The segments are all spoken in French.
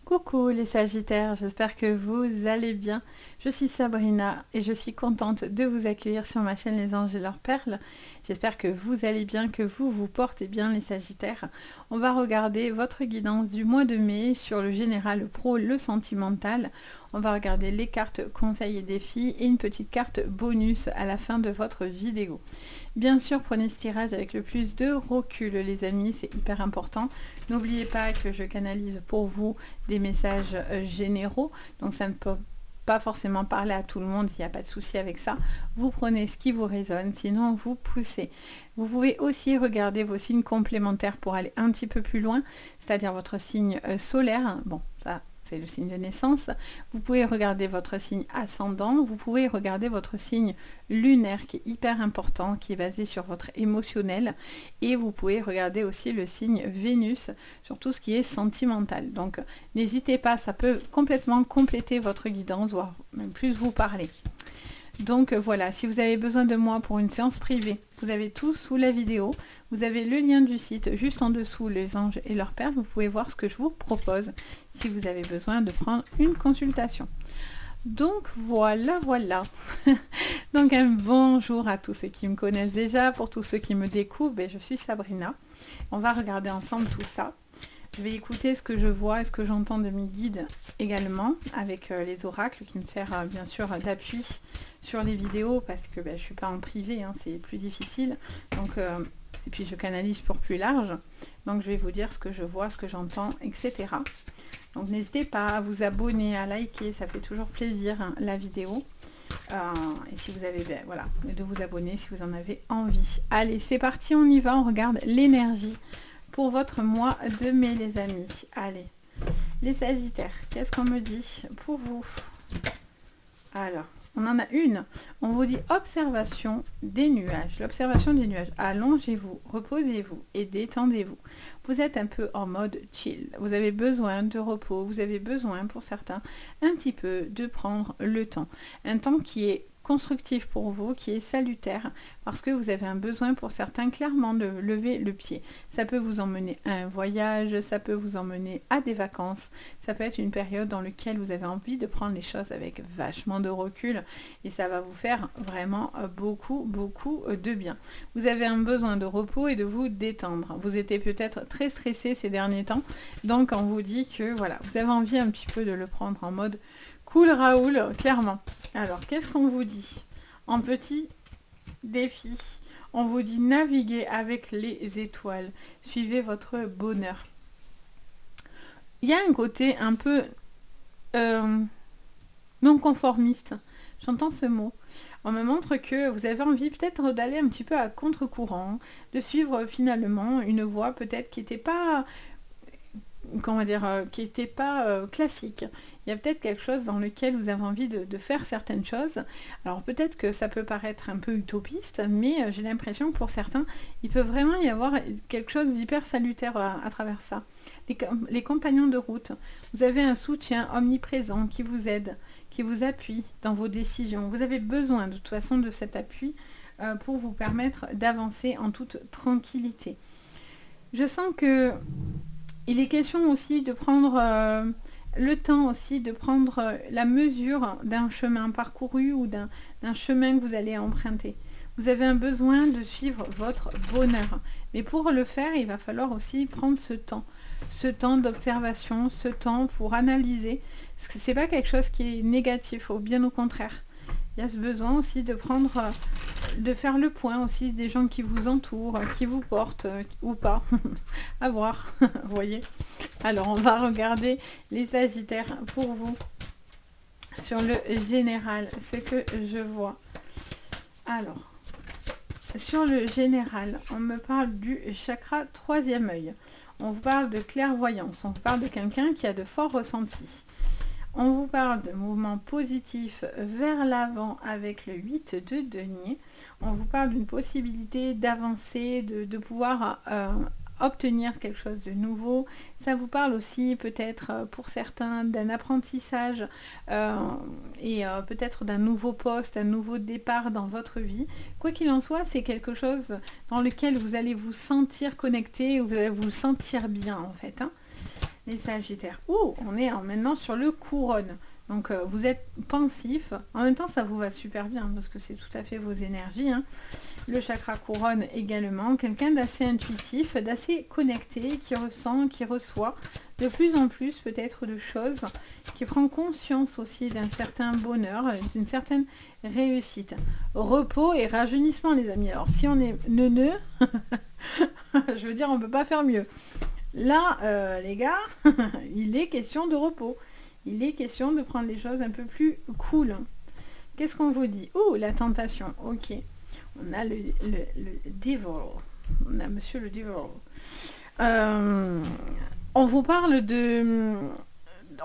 Coucou les Sagittaires, j'espère que vous allez bien. Je suis Sabrina et je suis contente de vous accueillir sur ma chaîne Les Anges et leurs perles. J'espère que vous allez bien, que vous portez bien les Sagittaires. On va regarder votre guidance du mois de mai sur le général, le pro, le sentimental. On va regarder les cartes conseils et défis et une petite carte bonus à la fin de votre vidéo. Bien sûr, prenez ce tirage avec le plus de recul, les amis, c'est hyper important. N'oubliez pas que je canalise pour vous des messages généraux, donc ça ne peut pas forcément parler à tout le monde, il n'y a pas de souci avec ça. Vous prenez ce qui vous résonne, sinon vous poussez. Vous pouvez aussi regarder vos signes complémentaires pour aller un petit peu plus loin, c'est-à-dire votre signe solaire. Bon, ça, c'est le signe de naissance. Vous pouvez regarder votre signe ascendant, vous pouvez regarder votre signe lunaire qui est hyper important, qui est basé sur votre émotionnel, et vous pouvez regarder aussi le signe Vénus sur tout ce qui est sentimental. Donc n'hésitez pas, ça peut complètement compléter votre guidance, voire même plus vous parler. Donc voilà, si vous avez besoin de moi pour une séance privée, vous avez tout sous la vidéo. Vous avez le lien du site juste en dessous, les anges et leurs perles. Vous pouvez voir ce que je vous propose si vous avez besoin de prendre une consultation. Donc voilà. Donc un bonjour à tous ceux qui me connaissent déjà. Pour tous ceux qui me découvrent, je suis Sabrina. On va regarder ensemble tout ça. Je vais écouter ce que je vois et ce que j'entends de mes guides également avec les oracles qui me servent bien sûr d'appui sur les vidéos parce que je ne suis pas en privé, hein, c'est plus difficile. Donc, et puis je canalise pour plus large. Donc je vais vous dire ce que je vois, ce que j'entends, etc. Donc n'hésitez pas à vous abonner, à liker, ça fait toujours plaisir hein, la vidéo. Et si vous avez, voilà, de vous abonner si vous en avez envie. Allez, c'est parti, on y va, on regarde l'énergie pour votre mois de mai, les amis. Allez, les Sagittaires, qu'est-ce qu'on me dit pour vous? Alors, on en a une. On vous dit observation des nuages. L'observation des nuages. Allongez-vous, reposez-vous et détendez-vous. Vous êtes un peu en mode chill. Vous avez besoin de repos. Vous avez besoin, pour certains, un petit peu de prendre le temps. Un temps qui est constructif pour vous, qui est salutaire, parce que vous avez un besoin pour certains clairement de lever le pied. Ça peut vous emmener à un voyage, ça peut vous emmener à des vacances, ça peut être une période dans laquelle vous avez envie de prendre les choses avec vachement de recul et ça va vous faire vraiment beaucoup de bien. Vous avez un besoin de repos et de vous détendre. Vous étiez peut-être très stressé ces derniers temps, donc on vous dit que voilà, vous avez envie un petit peu de le prendre en mode cool Raoul, clairement. Alors, qu'est-ce qu'on vous dit? En petit défi, on vous dit naviguer avec les étoiles. Suivez votre bonheur. Il y a un côté un peu non conformiste. J'entends ce mot. On me montre que vous avez envie peut-être d'aller un petit peu à contre-courant, de suivre finalement une voie peut-être qui n'était pas... comment dire, qui n'était pas classique. Il y a peut-être quelque chose dans lequel vous avez envie de faire certaines choses. Alors peut-être que ça peut paraître un peu utopiste, mais j'ai l'impression que pour certains, il peut vraiment y avoir quelque chose d'hyper salutaire à travers ça. Les compagnons de route, vous avez un soutien omniprésent qui vous aide, qui vous appuie dans vos décisions. Vous avez besoin de toute façon de cet appui pour vous permettre d'avancer en toute tranquillité. Je sens que il est question aussi de prendre le temps aussi de prendre la mesure d'un chemin parcouru ou d'un chemin que vous allez emprunter. Vous avez un besoin de suivre votre bonheur. Mais pour le faire, il va falloir aussi prendre ce temps d'observation, ce temps pour analyser. Parce que ce n'est pas quelque chose qui est négatif, ou bien au contraire. Il y a ce besoin aussi de de faire le point aussi des gens qui vous entourent, qui vous portent ou pas. À voir, vous voyez. Alors, on va regarder les Sagittaires pour vous sur le général, ce que je vois. Alors, sur le général, on me parle du chakra troisième œil. On vous parle de clairvoyance, on vous parle de quelqu'un qui a de forts ressentis. On vous parle de mouvement positif vers l'avant avec le 8 de denier. On vous parle d'une possibilité d'avancer, de pouvoir obtenir quelque chose de nouveau. Ça vous parle aussi peut-être pour certains d'un apprentissage et peut-être d'un nouveau poste, un nouveau départ dans votre vie. Quoi qu'il en soit, c'est quelque chose dans lequel vous allez vous sentir connecté, vous allez vous sentir bien en fait. les Sagittaires. Ouh, on est maintenant sur le couronne. Donc vous êtes pensif. En même temps, ça vous va super bien parce que c'est tout à fait vos énergies. Hein. Le chakra couronne également. Quelqu'un d'assez intuitif, d'assez connecté, qui ressent, qui reçoit de plus en plus peut-être de choses, qui prend conscience aussi d'un certain bonheur, d'une certaine réussite. Repos et rajeunissement, les amis. Alors si on est neuneux, je veux dire, on ne peut pas faire mieux. Là, les gars, il est question de repos. Il est question de prendre les choses un peu plus cool. Qu'est-ce qu'on vous dit? Oh, la tentation. Ok. On a le Devil. On a Monsieur le Devil.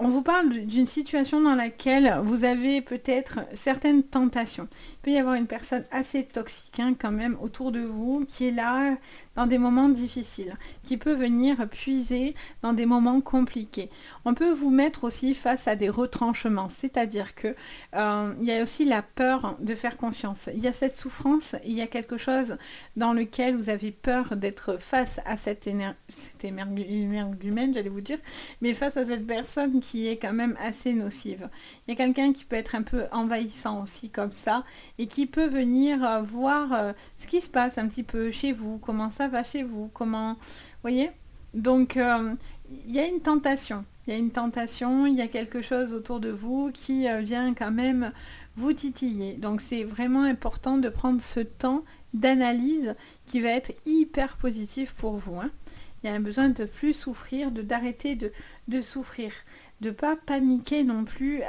On vous parle d'une situation dans laquelle vous avez peut-être certaines tentations. Il peut y avoir une personne assez toxique hein, quand même autour de vous qui est là dans des moments difficiles, qui peut venir puiser dans des moments compliqués. On peut vous mettre aussi face à des retranchements, c'est-à-dire que il y a aussi la peur de faire confiance. Il y a cette souffrance, il y a quelque chose dans lequel vous avez peur d'être face à cette énergumène, j'allais vous dire, mais face à cette personne qui est quand même assez nocive. Il y a quelqu'un qui peut être un peu envahissant aussi comme ça et qui peut venir voir ce qui se passe un petit peu chez vous, comment ça va chez vous, comment... Vous voyez? Donc, il y a une tentation. Il y a une tentation, il y a quelque chose autour de vous qui vient quand même vous titiller. Donc, c'est vraiment important de prendre ce temps d'analyse qui va être hyper positif pour vous. Hein. Il y a un besoin de plus souffrir, d'arrêter de souffrir, de ne pas paniquer non plus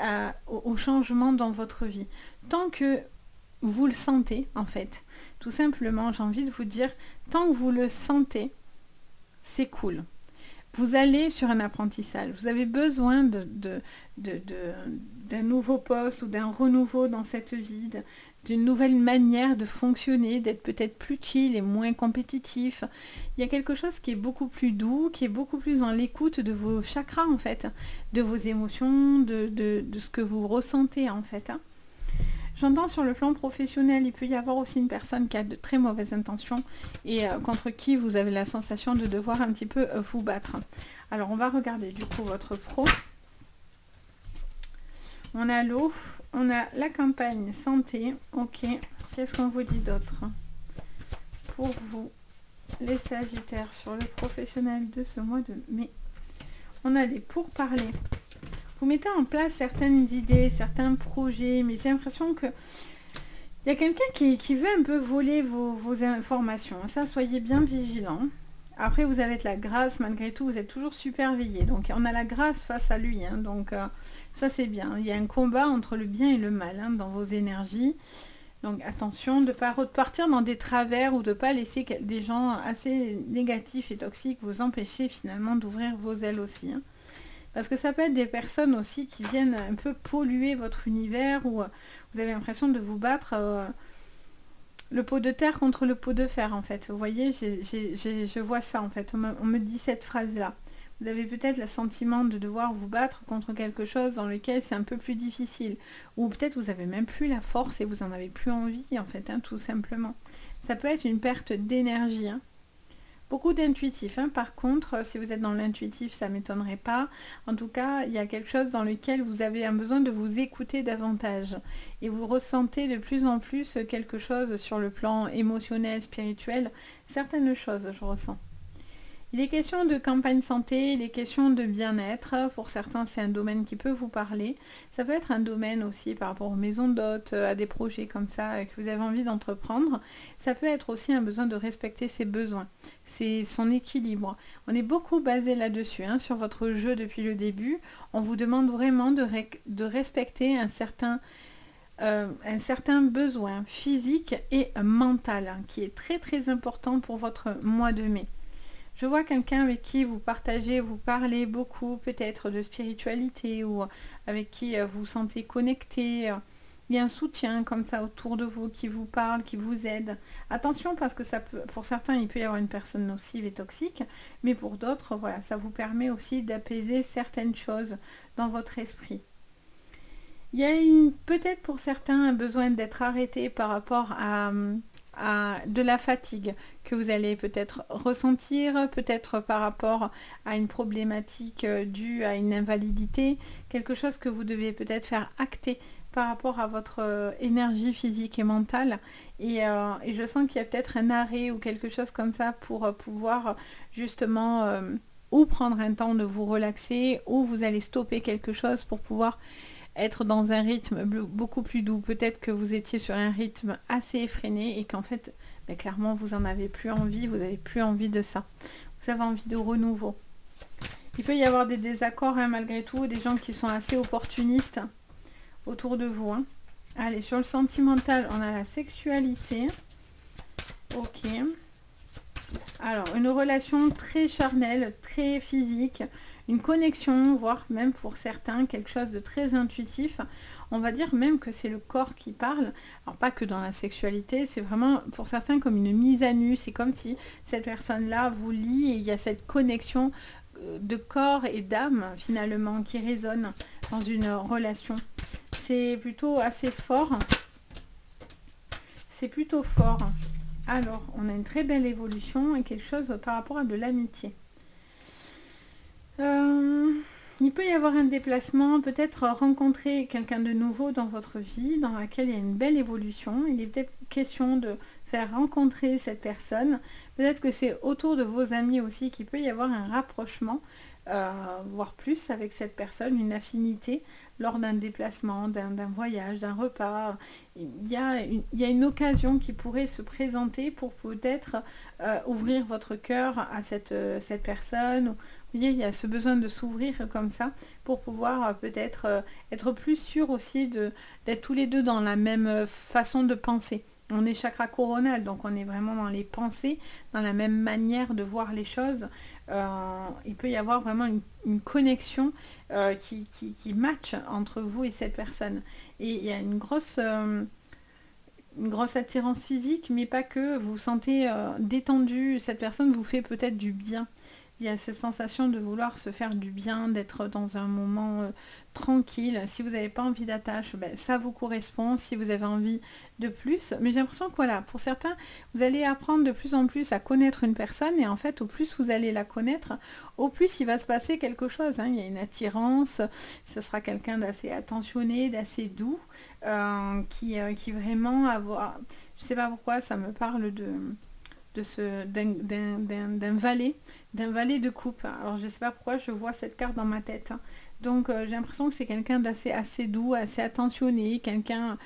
au changement dans votre vie. Tant que vous le sentez, en fait, tout simplement, j'ai envie de vous dire, tant que vous le sentez, c'est cool. Vous allez sur un apprentissage, vous avez besoin d'un nouveau poste ou d'un renouveau dans cette vie, d'une nouvelle manière de fonctionner, d'être peut-être plus chill et moins compétitif. Il y a quelque chose qui est beaucoup plus doux, qui est beaucoup plus dans l'écoute de vos chakras en fait, de vos émotions, de ce que vous ressentez en fait. Hein. J'entends sur le plan professionnel, il peut y avoir aussi une personne qui a de très mauvaises intentions et contre qui vous avez la sensation de devoir un petit peu vous battre. Alors on va regarder du coup votre pro. On a l'eau, on a la campagne santé, ok. Qu'est-ce qu'on vous dit d'autre pour vous, les Sagittaires, sur le professionnel de ce mois de mai? On a des pourparlers. Vous mettez en place certaines idées, certains projets, mais j'ai l'impression que il y a quelqu'un qui veut un peu voler vos informations. Ça, soyez bien vigilants. Après, vous avez de la grâce, malgré tout, vous êtes toujours superveillé. Donc, on a la grâce face à lui. Hein, donc, ça, c'est bien. Il y a un combat entre le bien et le mal hein, dans vos énergies. Donc, attention de ne pas repartir dans des travers ou de ne pas laisser des gens assez négatifs et toxiques vous empêcher finalement d'ouvrir vos ailes aussi. Hein. Parce que ça peut être des personnes aussi qui viennent un peu polluer votre univers ou vous avez l'impression de vous battre le pot de terre contre le pot de fer en fait. Vous voyez, je vois ça en fait. On me dit cette phrase-là. Vous avez peut-être le sentiment de devoir vous battre contre quelque chose dans lequel c'est un peu plus difficile. Ou peut-être vous n'avez même plus la force et vous n'en avez plus envie en fait, hein, tout simplement. Ça peut être une perte d'énergie. Hein. Beaucoup d'intuitifs. Hein. Par contre, si vous êtes dans l'intuitif, ça ne m'étonnerait pas. En tout cas, il y a quelque chose dans lequel vous avez un besoin de vous écouter davantage. Et vous ressentez de plus en plus quelque chose sur le plan émotionnel, spirituel. Certaines choses, je ressens. Il est question de campagne santé, il est question de bien-être. Pour certains, c'est un domaine qui peut vous parler. Ça peut être un domaine aussi par rapport aux maisons d'hôtes, à des projets comme ça que vous avez envie d'entreprendre. Ça peut être aussi un besoin de respecter ses besoins, c'est son équilibre. On est beaucoup basé là-dessus, hein, sur votre jeu depuis le début. On vous demande vraiment de respecter un certain besoin physique et mental, hein, qui est très très important pour votre mois de mai. Je vois quelqu'un avec qui vous partagez, vous parlez beaucoup peut-être de spiritualité ou avec qui vous vous sentez connecté. Il y a un soutien comme ça autour de vous qui vous parle, qui vous aide. Attention parce que ça peut, pour certains, il peut y avoir une personne nocive et toxique, mais pour d'autres, voilà, ça vous permet aussi d'apaiser certaines choses dans votre esprit. Il y a peut-être pour certains un besoin d'être arrêté par rapport à de la fatigue que vous allez peut-être ressentir, peut-être par rapport à une problématique due à une invalidité, quelque chose que vous devez peut-être faire acter par rapport à votre énergie physique et mentale. Et je sens qu'il y a peut-être un arrêt ou quelque chose comme ça pour pouvoir justement ou prendre un temps de vous relaxer, ou vous allez stopper quelque chose pour pouvoir être dans un rythme beaucoup plus doux. Peut-être que vous étiez sur un rythme assez effréné et qu'en fait, clairement, vous n'en avez plus envie, vous n'avez plus envie de ça. Vous avez envie de renouveau. Il peut y avoir des désaccords malgré tout, des gens qui sont assez opportunistes autour de vous. Allez, sur le sentimental, on a la sexualité. Ok. Alors, une relation très charnelle, très physique, une connexion, voire même pour certains, quelque chose de très intuitif. On va dire même que c'est le corps qui parle. Alors, pas que dans la sexualité, c'est vraiment pour certains comme une mise à nu. C'est comme si cette personne-là vous lie et il y a cette connexion de corps et d'âme, finalement, qui résonne dans une relation. C'est plutôt assez fort. C'est plutôt fort. Alors, on a une très belle évolution et quelque chose par rapport à de l'amitié. Il peut y avoir un déplacement, peut-être rencontrer quelqu'un de nouveau dans votre vie, dans laquelle il y a une belle évolution. Il est peut-être question de faire rencontrer cette personne. Peut-être que c'est autour de vos amis aussi qu'il peut y avoir un rapprochement, voire plus avec cette personne, une affinité lors d'un déplacement, d'un voyage, d'un repas. Il y a une occasion qui pourrait se présenter pour peut-être ouvrir votre cœur à cette personne. Vous voyez, il y a ce besoin de s'ouvrir comme ça pour pouvoir peut-être être plus sûr aussi d'être tous les deux dans la même façon de penser. On est chakra coronal, donc on est vraiment dans les pensées, dans la même manière de voir les choses. Il peut y avoir vraiment une connexion qui match entre vous et cette personne. Et il y a une grosse attirance physique, mais pas que. Vous vous sentez détendu, cette personne vous fait peut-être du bien. Il y a cette sensation de vouloir se faire du bien, d'être dans un moment tranquille. Si vous n'avez pas envie d'attache, ça vous correspond. Si vous avez envie de plus, mais j'ai l'impression que voilà, pour certains, vous allez apprendre de plus en plus à connaître une personne, et en fait, au plus vous allez la connaître, au plus il va se passer quelque chose. Il y a une attirance, ce sera quelqu'un d'assez attentionné, d'assez doux, qui vraiment avoir... Je ne sais pas pourquoi, ça me parle d'un valet de coupe. Alors je ne sais pas pourquoi je vois cette carte dans ma tête. Donc j'ai l'impression que c'est quelqu'un d'assez assez doux, assez attentionné, quelqu'un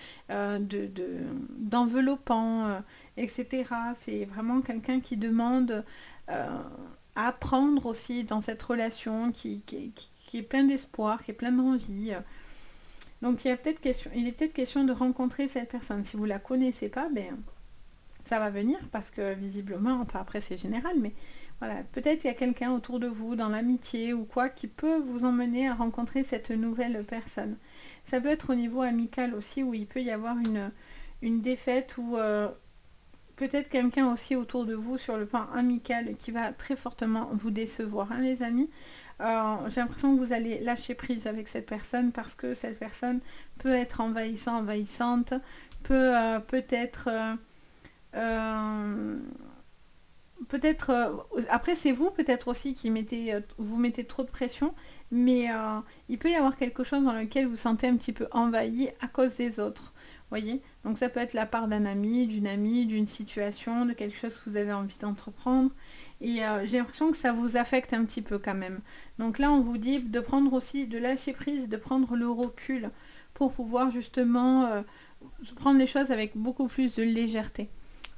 d'enveloppant, etc. C'est vraiment quelqu'un qui demande à apprendre aussi dans cette relation, qui est plein d'espoir, qui est plein d'envie. Donc il est peut-être question de rencontrer cette personne. Si vous ne la connaissez pas, ça va venir parce que visiblement, enfin après c'est général, mais voilà, peut-être il y a quelqu'un autour de vous, dans l'amitié ou quoi, qui peut vous emmener à rencontrer cette nouvelle personne. Ça peut être au niveau amical aussi, où il peut y avoir une défaite ou peut-être quelqu'un aussi autour de vous sur le plan amical qui va très fortement vous décevoir, les amis. J'ai l'impression que vous allez lâcher prise avec cette personne parce que cette personne peut être envahissante, peut-être... après c'est vous peut-être aussi qui vous mettez trop de pression, mais il peut y avoir quelque chose dans lequel vous sentez un petit peu envahi à cause des autres, voyez. Donc ça peut être la part d'un ami, d'une situation, de quelque chose que vous avez envie d'entreprendre, et j'ai l'impression que ça vous affecte un petit peu quand même. Donc là on vous dit de prendre aussi, de lâcher prise, de prendre le recul pour pouvoir justement prendre les choses avec beaucoup plus de légèreté.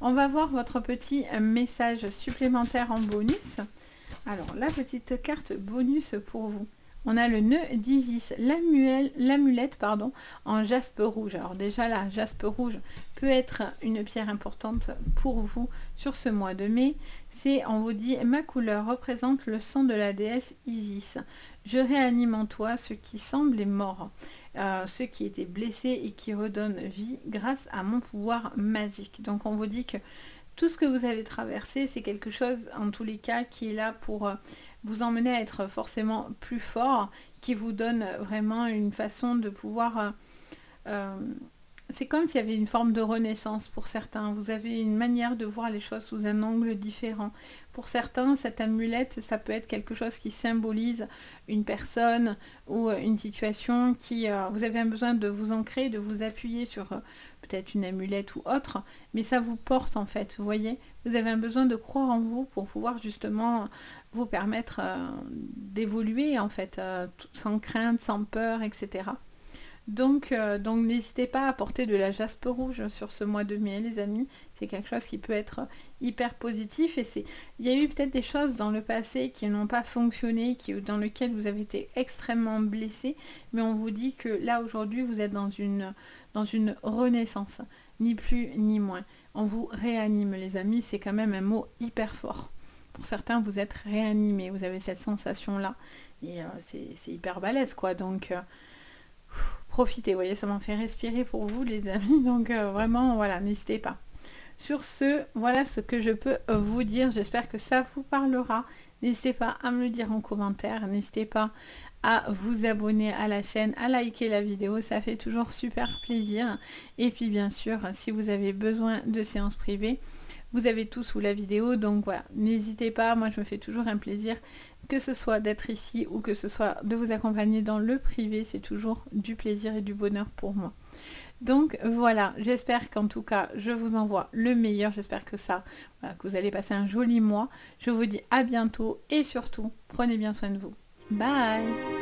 On va voir votre petit message supplémentaire en bonus. Alors, la petite carte bonus pour vous. On a le nœud d'Isis, l'amulette, en jaspe rouge. Alors déjà, la jaspe rouge peut être une pierre importante pour vous sur ce mois de mai. On vous dit, ma couleur représente le sang de la déesse Isis. Je réanime en toi ce qui semblait mort, ce qui était blessé et qui redonne vie grâce à mon pouvoir magique. Donc on vous dit que tout ce que vous avez traversé, c'est quelque chose en tous les cas qui est là pour vous emmener à être forcément plus fort, qui vous donne vraiment une façon de pouvoir c'est comme s'il y avait une forme de renaissance pour certains. Vous avez une manière de voir les choses sous un angle différent. Pour certains, cette amulette, ça peut être quelque chose qui symbolise une personne ou une situation qui... vous avez un besoin de vous ancrer, de vous appuyer sur peut-être une amulette ou autre, mais ça vous porte en fait, vous voyez. Vous avez un besoin de croire en vous pour pouvoir justement vous permettre d'évoluer en fait, sans crainte, sans peur, etc. Donc n'hésitez pas à porter de la jaspe rouge sur ce mois de mai, les amis. C'est quelque chose qui peut être hyper positif. Et il y a eu peut-être des choses dans le passé qui n'ont pas fonctionné, dans lesquelles vous avez été extrêmement blessé. Mais on vous dit que là, aujourd'hui, vous êtes dans une renaissance. Ni plus ni moins. On vous réanime, les amis. C'est quand même un mot hyper fort. Pour certains, vous êtes réanimés. Vous avez cette sensation-là. Et c'est hyper balèze, quoi. Donc... profitez, vous voyez, ça m'en fait respirer pour vous les amis, donc vraiment voilà, n'hésitez pas. Sur ce, voilà ce que je peux vous dire, j'espère que ça vous parlera. N'hésitez pas à me le dire en commentaire, n'hésitez pas à vous abonner à la chaîne, à liker la vidéo, ça fait toujours super plaisir. Et puis bien sûr, si vous avez besoin de séances privées, vous avez tout sous la vidéo, donc voilà, n'hésitez pas, moi je me fais toujours un plaisir, que ce soit d'être ici ou que ce soit de vous accompagner dans le privé, c'est toujours du plaisir et du bonheur pour moi. Donc voilà, j'espère qu'en tout cas, je vous envoie le meilleur, j'espère que voilà, que vous allez passer un joli mois. Je vous dis à bientôt et surtout, prenez bien soin de vous. Bye!